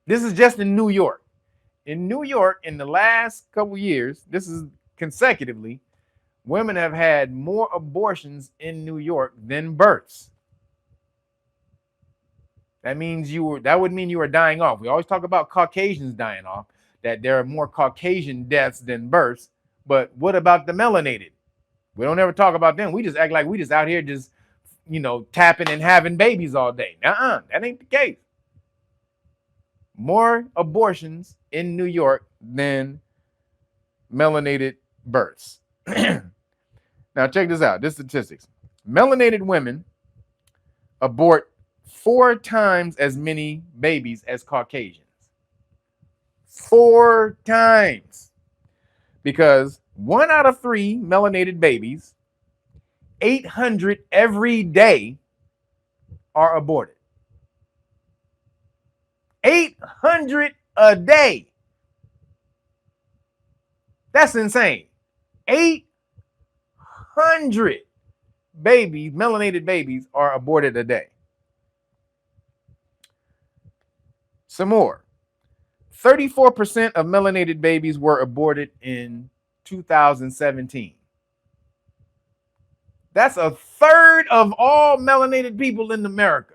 This is just in New York. In New York, in the last couple years, this is consecutively, women have had more abortions in New York than births. That would mean you were dying off. We always talk about Caucasians dying off, that there are more Caucasian deaths than births. But what about the melanated? We don't ever talk about them. We just act like we just out here just, tapping and having babies all day. Nuh-uh, that ain't the case. More abortions in New York than melanated births. Now check this out. This statistics. Melanated women abort 4 times as many babies as Caucasians. 4 times. Because 1 out of 3 melanated babies, 800 every day, are aborted. 800 a day. That's insane. 800 babies, melanated babies, are aborted a day. Some more. 34% of melanated babies were aborted in 2017. That's a third of all melanated people in America.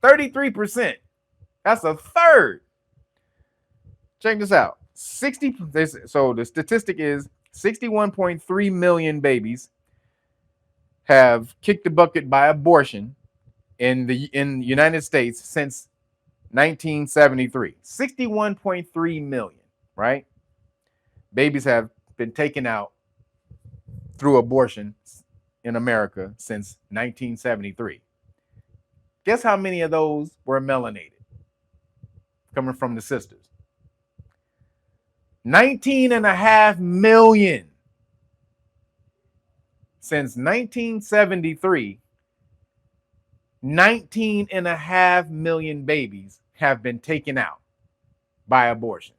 33%. That's a third. Check this out. So the statistic is 61.3 million babies have kicked the bucket by abortion in the United States since 1973. 61.3 million, right? Babies have been taken out through abortion in America since 1973. Guess how many of those were melanated? Coming from the sisters. 19.5 million. Since 1973, 19.5 million babies have been taken out by abortion.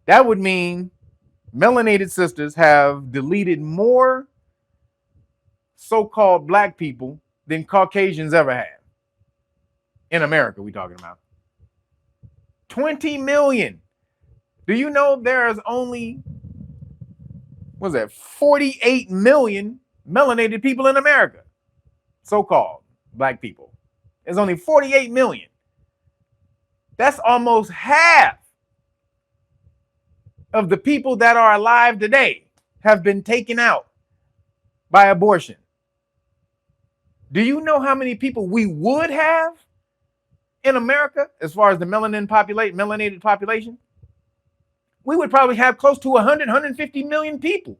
That would mean melanated sisters have deleted more so-called black people than Caucasians ever have. In America, we're talking about 20 million. Do you know there's only, 48 million melanated people in America? So-called black people. There's only 48 million. That's almost half of the people that are alive today have been taken out by abortion. Do you know how many people we would have in America as far as the melanated population? We would probably have close to 100, 150 million people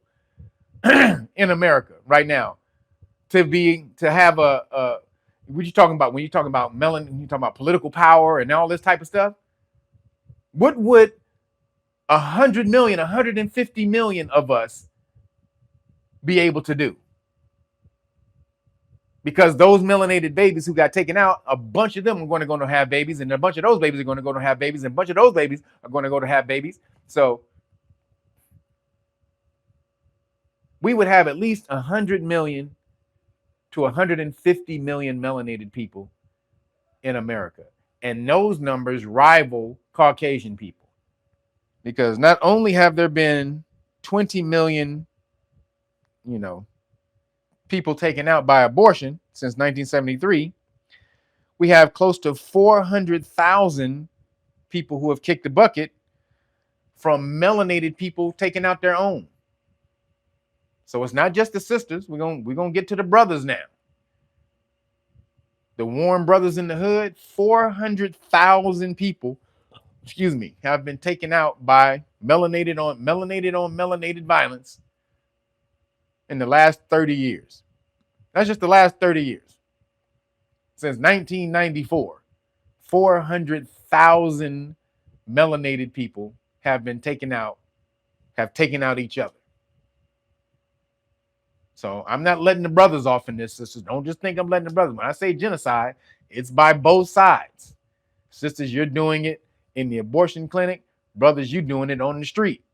in America right now to have what you talking about when you're talking about when you're talking about political power and all this type of stuff. What would 100 million, 150 million of us be able to do? Because those melanated babies who got taken out, a bunch of them are going to have babies, and a bunch of those babies are going to go to have babies, and a bunch of those babies are going to go to have babies. So we would have at least 100 million to 150 million melanated people in America. And those numbers rival Caucasian people. Because not only have there been 20 million, people taken out by abortion since 1973, we have close to 400,000 people who have kicked the bucket from melanated people taking out their own. So it's not just the sisters. We're gonna get to the brothers now. The Warren brothers in the hood, 400,000 people, have been taken out by melanated on melanated violence in the last 30 years. That's just the last 30 years. Since 1994, 400,000 melanated people have been taken out each other. So I'm not letting the brothers off in this, sisters. Don't just think I'm letting the brothers. When I say genocide, it's by both sides. Sisters, you're doing it in the abortion clinic. Brothers, you doing it on the street.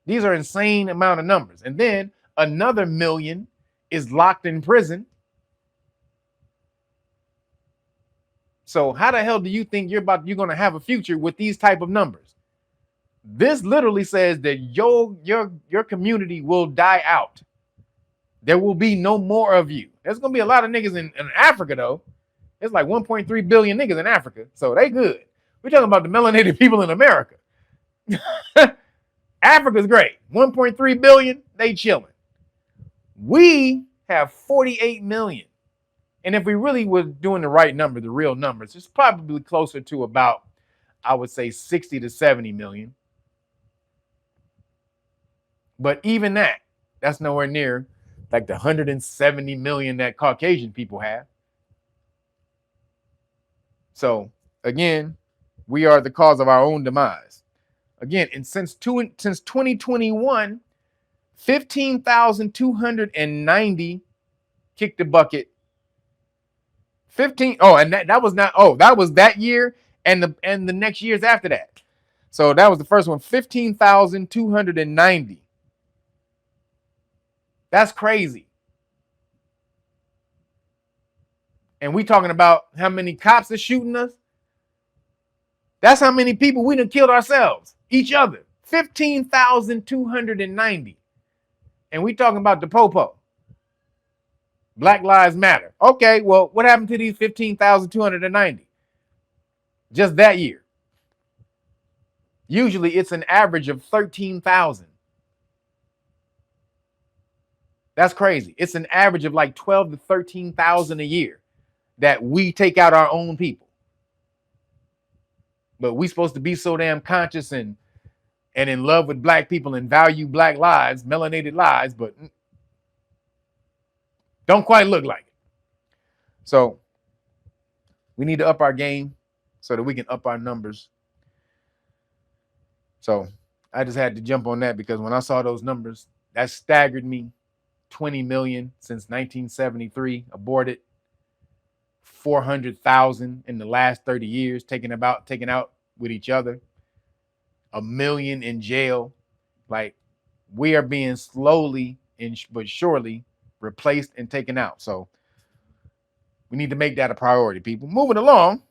These are insane amount of numbers. And then another million is locked in prison. So how the hell do you think you're going to have a future with these type of numbers? This literally says that your community will die out. There will be no more of you. There's going to be a lot of niggas in Africa, though. It's like 1.3 billion niggas in Africa, so they good. We're talking about the melanated people in America. Africa's great. 1.3 billion, they chilling. We have 48 million. And if we really was doing the right number, the real numbers, it's probably closer to about, I would say, 60 to 70 million. But even that's nowhere near like the 170 million that Caucasian people have. So again, we are the cause of our own demise. Again, and since 2021, 15,290 kicked the bucket. 15. Oh, and that was not. Oh, that was that year, and the next years after that. So that was the first one. 15,290. That's crazy. And we talking about how many cops are shooting us. That's how many people we done killed ourselves, each other. 15,290. And we talking about the popo. Black Lives Matter. Okay, well, what happened to these 15,290? Just that year. Usually it's an average of 13,000. That's crazy. It's an average of like 12 to 13,000 a year that we take out our own people. But we supposed to be so damn conscious and in love with black people and value black lives, melanated lives, but don't quite look like it. So we need to up our game so that we can up our numbers. So I just had to jump on that because when I saw those numbers, that staggered me. 20 million since 1973 aborted, 400,000 in the last 30 years taken out with each other, 1 million in jail. Like, we are being slowly but surely replaced and taken out. So we need to make that a priority, people. Moving along.